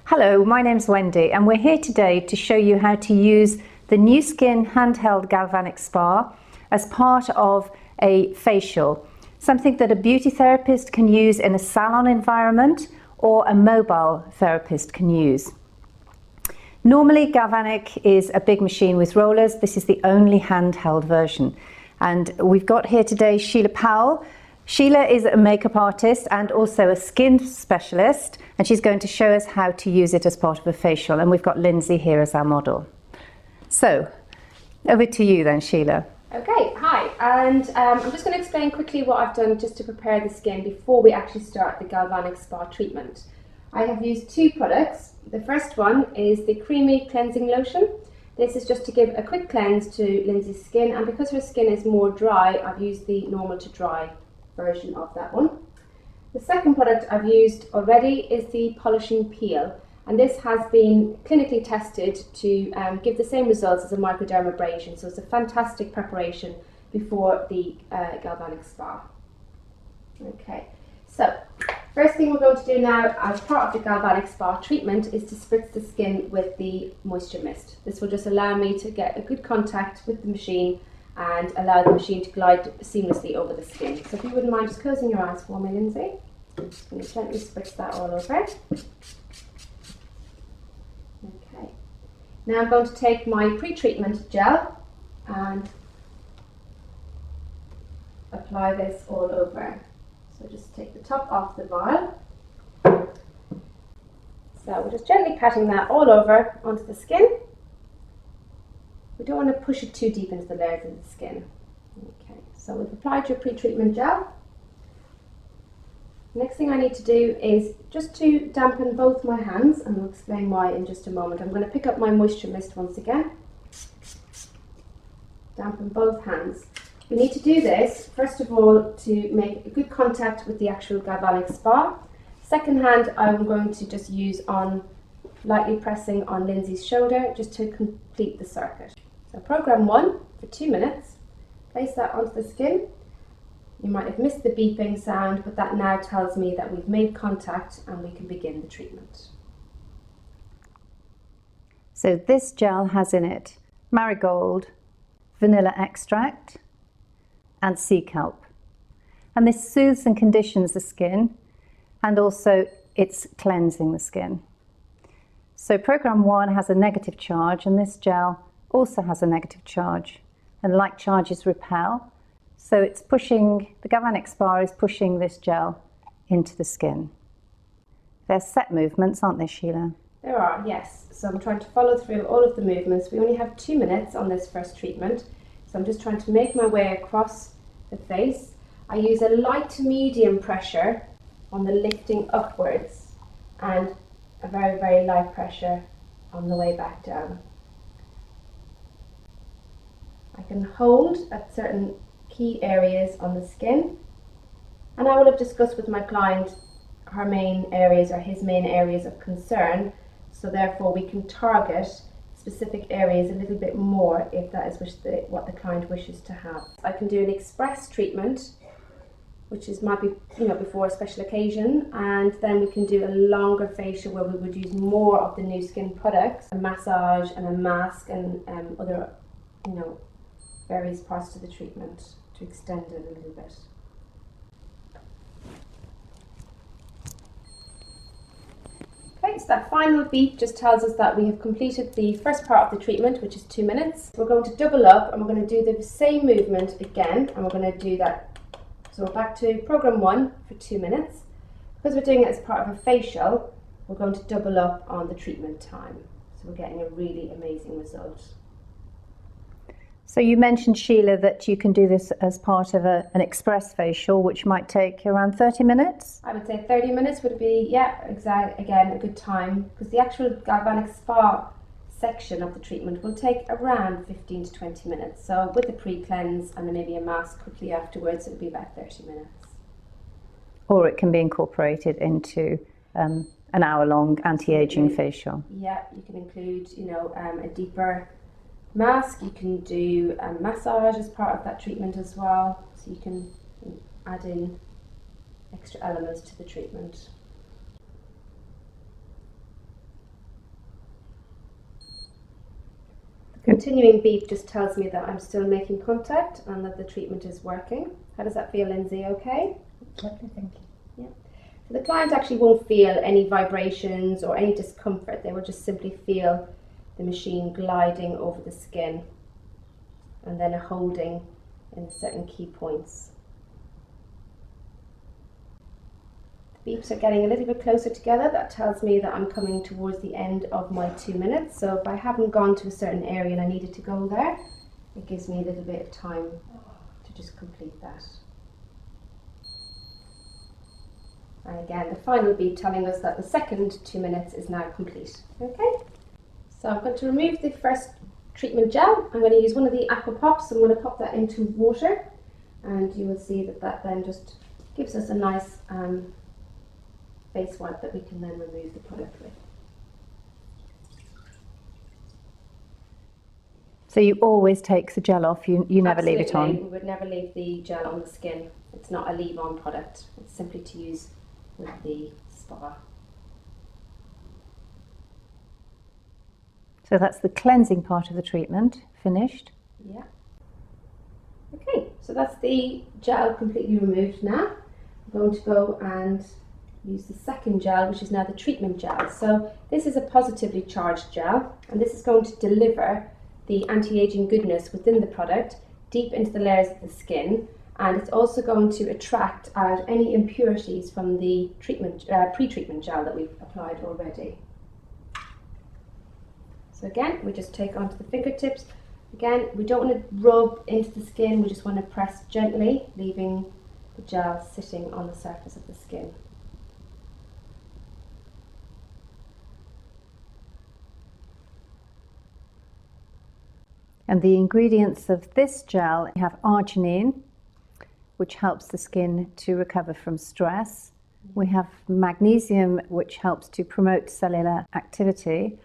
Hello, my name's Wendy and we're here today to show you how to use the Nu Skin handheld galvanic spa as part of a facial, something that a beauty therapist can use in a salon environment or a mobile therapist can use. Normally galvanic is a big machine with rollers. This is the only handheld version. And we've got here today Sheila Powell. Sheila is a makeup artist and also a skin specialist, and she's going to show us how to use it as part of a facial. And we've got Lindsay here as our model. So, over to you then, Sheila. Okay, hi, and I'm just going to explain quickly what I've done just to prepare the skin before we actually start the galvanic spa treatment. I have used two products. The first one is the creamy cleansing lotion. This is just to give a quick cleanse to Lindsay's skin, and because her skin is more dry, I've used the normal to dry version of that one. The second product I've used already is the polishing peel, and this has been clinically tested to give the same results as a microdermabrasion, so it's a fantastic preparation before the galvanic spa. Okay, so first thing we're going to do now as part of the galvanic spa treatment is to spritz the skin with the moisture mist. This will just allow me to get a good contact with the machine and allow the machine to glide seamlessly over the skin. So if you wouldn't mind just closing your eyes for me, Lindsay. I'm just going to gently spritz that all over. Okay. Now I'm going to take my pre-treatment gel and apply this all over. So just take the top off the vial. So we're just gently patting that all over onto the skin. We don't want to push it too deep into the layers of the skin. Okay, so we've applied your pre-treatment gel. Next thing I need to do is just to dampen both my hands, and I'll explain why in just a moment. I'm going to pick up my moisture mist once again. Dampen both hands. We need to do this, first of all, to make a good contact with the actual galvanic spa. Second hand, I'm going to just use on lightly pressing on Lindsay's shoulder just to complete the circuit. So program 1 for 2 minutes. Place that onto the skin. You might have missed the beeping sound, but that now tells me that we've made contact and we can begin the treatment. So this gel has in it marigold, vanilla extract and sea kelp. And this soothes and conditions the skin, and also it's cleansing the skin. So program 1 has a negative charge, and this gel also has a negative charge, and like charges repel. So it's pushing, the galvanic spa is pushing this gel into the skin. They're set movements, aren't they, Sheila? There are, yes. So I'm trying to follow through all of the movements. We only have 2 minutes on this first treatment, so I'm just trying to make my way across the face. I use a light to medium pressure on the lifting upwards and a very, very light pressure on the way back down. I can hold at certain key areas on the skin, and I will have discussed with my client her main areas or his main areas of concern, so therefore we can target specific areas a little bit more if that is what the client wishes to have. I can do an express treatment, which might be before a special occasion, and then we can do a longer facial where we would use more of the Nu Skin products, a massage and a mask and other various parts to the treatment to extend it a little bit. Okay, so that final beep just tells us that we have completed the first part of the treatment, which is 2 minutes. We're going to double up and we're going to do the same movement again, and we're going to do that. So we're back to program 1 for 2 minutes. Because we're doing it as part of a facial, we're going to double up on the treatment time. So we're getting a really amazing result. So you mentioned, Sheila, that you can do this as part of an express facial, which might take around 30 minutes? I would say 30 minutes would be, again, a good time, because the actual galvanic spa section of the treatment will take around 15 to 20 minutes. So with the pre-cleanse and then maybe a mask quickly afterwards, it'll be about 30 minutes. Or it can be incorporated into an hour-long anti-aging facial. Yeah, you can include, a deeper mask. You can do a massage as part of that treatment as well, so you can add in extra elements to the treatment. continuing beep just tells me that I'm still making contact and that the treatment is working. How does that feel, Lindsay? Okay? Lovely, thank you. Yeah. So the client actually won't feel any vibrations or any discomfort. They will just simply feel the machine gliding over the skin and then holding in certain key points. The beeps are getting a little bit closer together. That tells me that I'm coming towards the end of my 2 minutes. So if I haven't gone to a certain area and I needed to go there, it gives me a little bit of time to just complete that. And again, the final beep telling us that the second 2 minutes is now complete. Okay, so I'm going to remove the first treatment gel. I'm going to use one of the aqua pops. I'm going to pop that into water, and you will see that that then just gives us a nice face wipe that we can then remove the product with. So you always take the gel off, you never leave it on? We would never leave the gel on the skin. It's not a leave-on product. It's simply to use with the spa. So that's the cleansing part of the treatment finished. Yeah. Okay, so that's the gel completely removed now. I'm going to go and use the second gel, which is now the treatment gel. So this is a positively charged gel, and this is going to deliver the anti-aging goodness within the product deep into the layers of the skin, and it's also going to attract out any impurities from the treatment pre-treatment gel that we've applied already. So again, we just take onto the fingertips. Again, we don't want to rub into the skin, we just want to press gently, leaving the gel sitting on the surface of the skin. And the ingredients of this gel have arginine, which helps the skin to recover from stress. We have magnesium, which helps to promote cellular activity.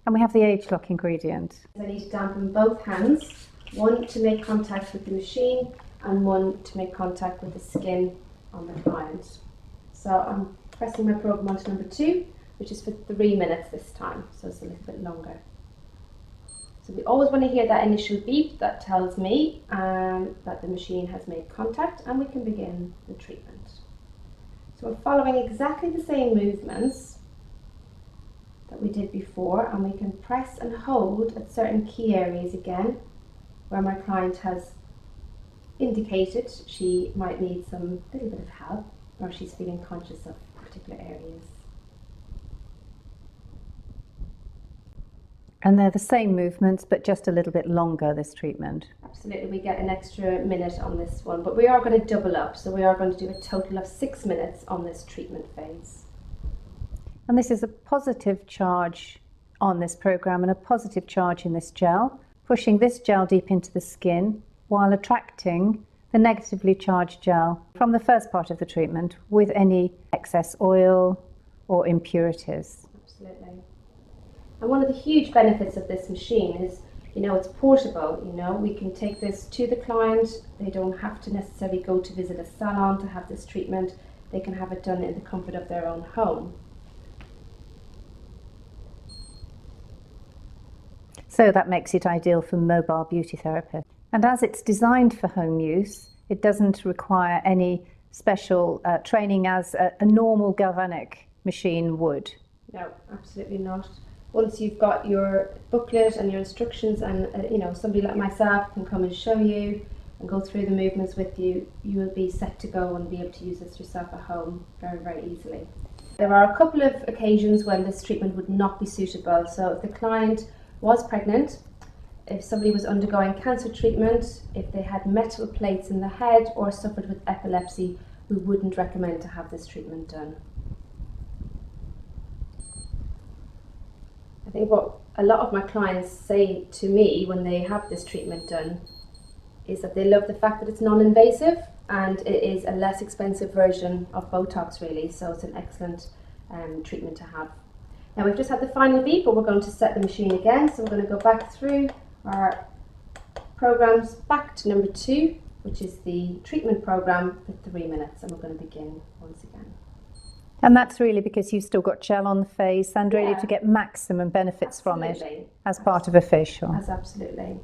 And we have the age lock ingredient. I need to dampen both hands, one to make contact with the machine and one to make contact with the skin on the client. So I'm pressing my probe onto number 2, which is for 3 minutes this time, so it's a little bit longer. So we always want to hear that initial beep that tells me that the machine has made contact, and we can begin the treatment. So we're following exactly the same movements that we did before, and we can press and hold at certain key areas again where my client has indicated she might need some little bit of help, or she's feeling conscious of particular areas. And they're the same movements, but just a little bit longer, this treatment. Absolutely, we get an extra minute on this one, but we are going to double up, so we are going to do a total of 6 minutes on this treatment phase. And this is a positive charge on this program and a positive charge in this gel, pushing this gel deep into the skin while attracting the negatively charged gel from the first part of the treatment with any excess oil or impurities. Absolutely. And one of the huge benefits of this machine is, it's portable. We can take this to the client. They don't have to necessarily go to visit a salon to have this treatment. They can have it done in the comfort of their own home. So that makes it ideal for mobile beauty therapists. And as it's designed for home use, it doesn't require any special training as a normal galvanic machine would. No, absolutely not. Once you've got your booklet and your instructions, and somebody like myself can come and show you and go through the movements with you, you will be set to go and be able to use this yourself at home very, very easily. There are a couple of occasions when this treatment would not be suitable. So if the client was pregnant, if somebody was undergoing cancer treatment, if they had metal plates in the head or suffered with epilepsy, we wouldn't recommend to have this treatment done. I think what a lot of my clients say to me when they have this treatment done is that they love the fact that it's non-invasive and it is a less expensive version of Botox really, so it's an excellent treatment to have. Now we've just had the final beep, but we're going to set the machine again, so we're going to go back through our programs back to number 2, which is the treatment program for 3 minutes, and we're going to begin once again. And that's really because you've still got gel on the face and really Yeah. to get maximum benefits from it Absolutely. as part of a facial. Absolutely.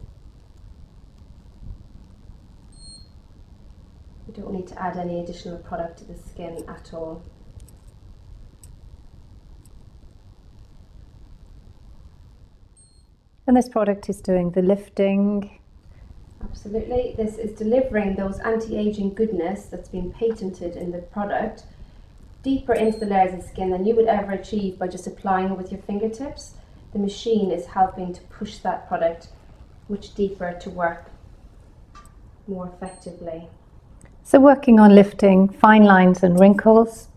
You don't need to add any additional product to the skin at all. And this product is doing the lifting. Absolutely. This is delivering those anti-aging goodness that's been patented in the product deeper into the layers of skin than you would ever achieve by just applying it with your fingertips. The machine is helping to push that product much deeper to work more effectively. So working on lifting fine lines and wrinkles.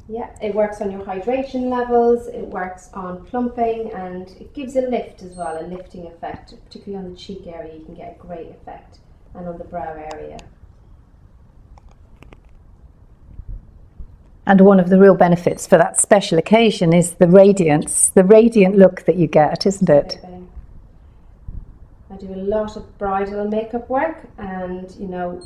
Yeah, it works on your hydration levels, it works on plumping, and it gives a lift as well, a lifting effect. Particularly on the cheek area you can get a great effect, and on the brow area. And one of the real benefits for that special occasion is the radiance, the radiant look that you get, isn't it? Absolutely. I do a lot of bridal makeup work, and you know,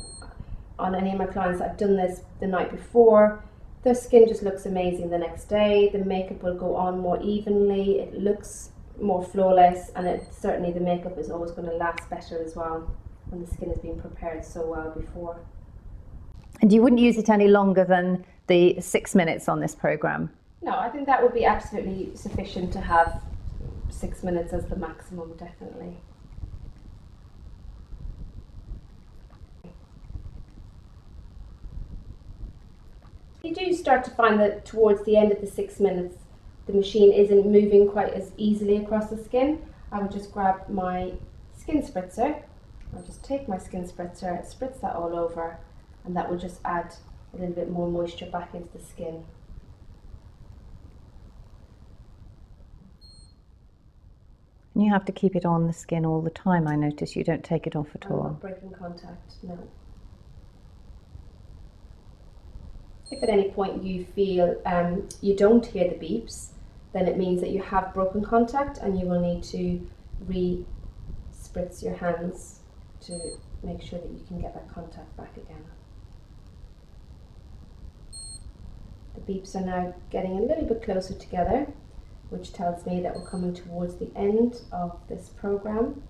on any of my clients I've done this the night before. Their skin just looks amazing the next day. The makeup will go on more evenly, it looks more flawless, and certainly the makeup is always going to last better as well when the skin has been prepared so well before. And you wouldn't use it any longer than the 6 minutes on this program? No, I think that would be absolutely sufficient to have 6 minutes as the maximum, definitely. You do start to find that towards the end of the 6 minutes, the machine isn't moving quite as easily across the skin. I would just grab my skin spritzer. I'll just take my skin spritzer, spritz that all over, and that will just add a little bit more moisture back into the skin. And you have to keep it on the skin all the time, I notice. You don't take it off at I'm all. not breaking contact, no. If at any point you feel you don't hear the beeps, then it means that you have broken contact and you will need to re-spritz your hands to make sure that you can get that contact back again. The beeps are now getting a little bit closer together, which tells me that we're coming towards the end of this program.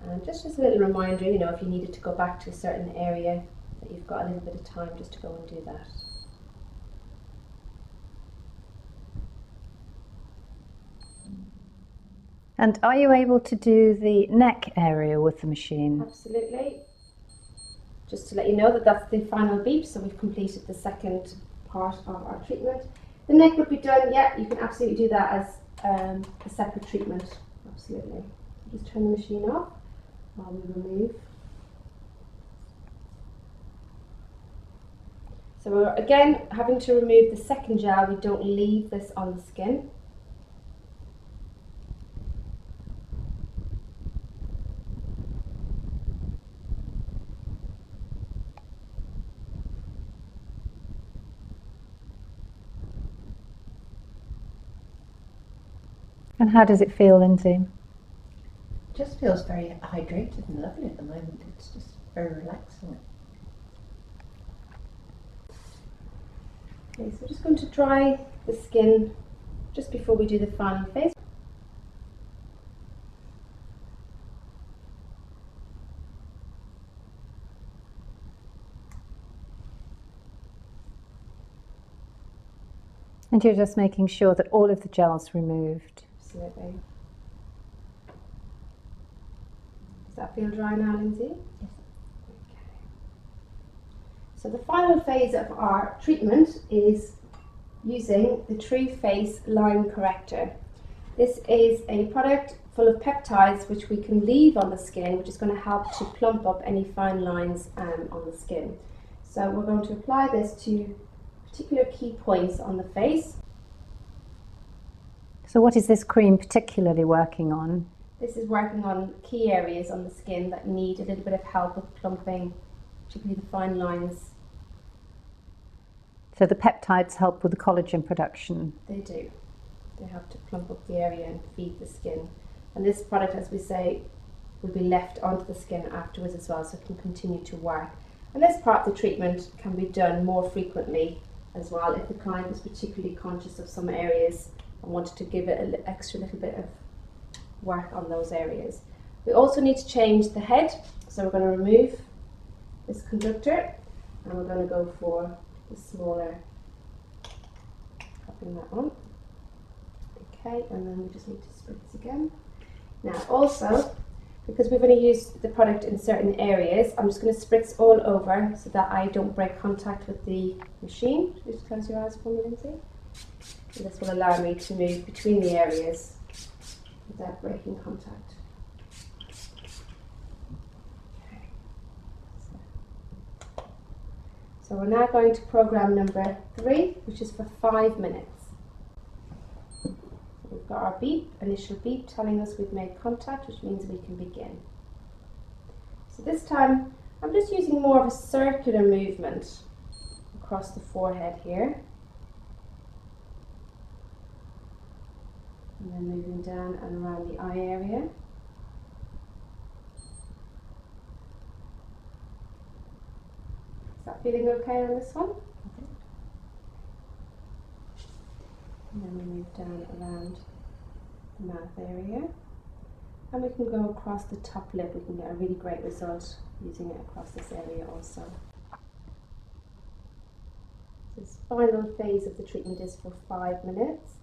And just as a little reminder, you know, if you needed to go back to a certain area, that you've got a little bit of time just to go and do that. And are you able to do the neck area with the machine? Absolutely. Just to let you know that that's the final beep, so we've completed the second part of our treatment. The neck would be done, yeah, you can absolutely do that as a separate treatment, absolutely. Just turn the machine off while we remove. So we're again having to remove the second gel, we don't leave this on the skin. And how does it feel, Lindsay? It just feels very hydrated and lovely at the moment. It's just very relaxing. Okay, so we're just going to dry the skin just before we do the final phase. And you're just making sure that all of the gel's removed. Absolutely. Does that feel dry now, Lindsay? Yes. Okay. So the final phase of our treatment is using the True Face Line Corrector. This is a product full of peptides which we can leave on the skin, which is going to help to plump up any fine lines on the skin. So we're going to apply this to particular key points on the face. So what is this cream particularly working on? This is working on key areas on the skin that need a little bit of help with plumping, particularly the fine lines. So the peptides help with the collagen production. They do. They help to plump up the area and feed the skin. And this product, as we say, will be left onto the skin afterwards as well, so it can continue to work. And this part of the treatment can be done more frequently as well if the client was particularly conscious of some areas and wanted to give it an extra little bit of work on those areas. We also need to change the head, so we're going to remove this conductor and we're going to go for the smaller, popping that on. Okay, and then we just need to spritz again. Now also, because we're going to use the product in certain areas, I'm just going to spritz all over so that I don't break contact with the machine. Just close your eyes for me, Lindsay. And this will allow me to move between the areas without breaking contact. Okay. So we're now going to program number 3, which is for 5 minutes. We've got our beep, initial beep, telling us we've made contact, which means we can begin. So this time, I'm just using more of a circular movement across the forehead here. And then moving down and around the eye area. Is that feeling okay on this one? And then we move down around the mouth area. And we can go across the top lip. We can get a really great result using it across this area also. This final phase of the treatment is for 5 minutes.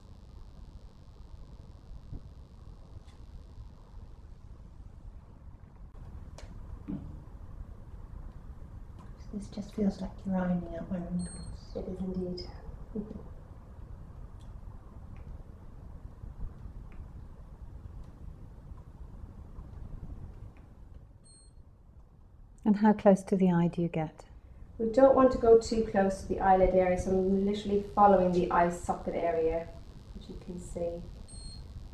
This just feels like you're ironing out my wrinkles. It is indeed. And how close to the eye do you get? We don't want to go too close to the eyelid area, so I'm literally following the eye socket area, as you can see.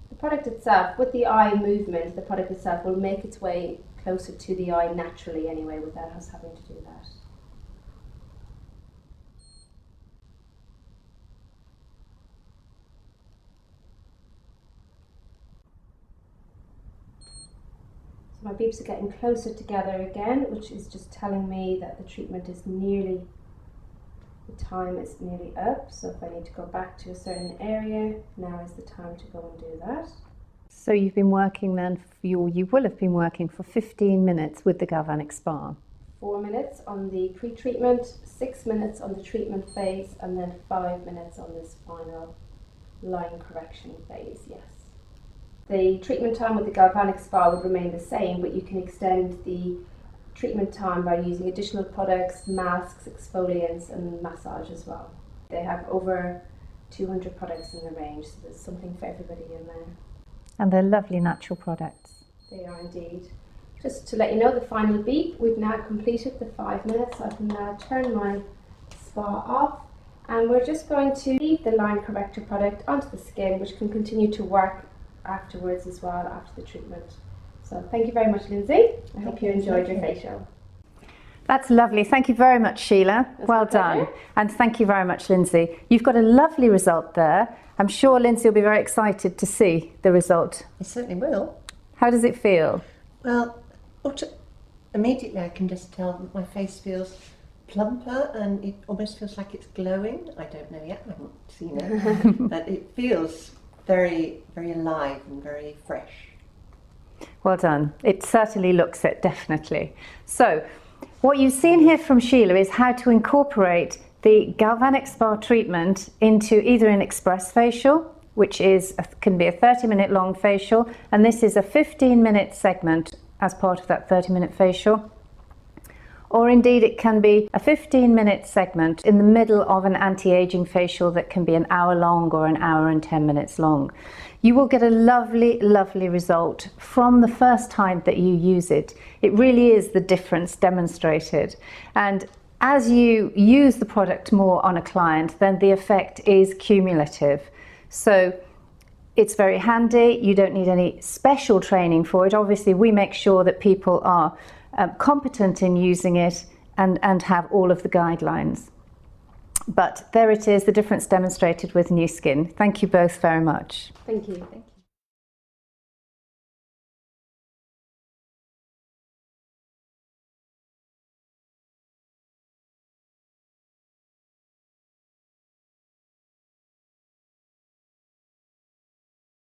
The product itself, with the eye movement, the product itself will make its way closer to the eye naturally anyway, without us having to do that. My beeps are getting closer together again, which is just telling me that the treatment is nearly, the time is nearly up. So if I need to go back to a certain area, now is the time to go and do that. So you've been working then, you will have been working for 15 minutes with the galvanic spa. 4 minutes on the pre-treatment, 6 minutes on the treatment phase, and then 5 minutes on this final line correction phase, yes. The treatment time with the galvanic spa would remain the same, but you can extend the treatment time by using additional products, masks, exfoliants and massage as well. They have over 200 products in the range, so there's something for everybody in there. And they're lovely natural products. They are indeed. Just to let you know, the final beep, we've now completed the 5 minutes. I can now turn my spa off, and we're just going to leave the line corrector product onto the skin, which can continue to work afterwards as well, after the treatment. So thank you very much, Lindsay. I hope you enjoyed your facial. That's lovely. Thank you very much, Sheila. Well done. And thank you very much, Lindsay. You've got a lovely result there. I'm sure Lindsay will be very excited to see the result. I certainly will. How does it feel? Well, immediately I can just tell that my face feels plumper and it almost feels like it's glowing. I don't know yet, I haven't seen it, but it feels very, very alive and very fresh. Well done. It certainly looks it, definitely. So, what you've seen here from Sheila is how to incorporate the galvanic spa treatment into either an express facial, which can be a 30-minute long facial, and this is a 15-minute segment as part of that 30-minute facial. Or indeed it can be a 15-minute segment in the middle of an anti-aging facial that can be an hour long or an hour and 10 minutes long. You will get a lovely, lovely result from the first time that you use it. It really is the difference demonstrated. And as you use the product more on a client, then the effect is cumulative. So it's very handy. You don't need any special training for it. Obviously, we make sure that people are competent in using it and have all of the guidelines. But there it is, the difference demonstrated with New Skin. Thank you both very much. Thank you.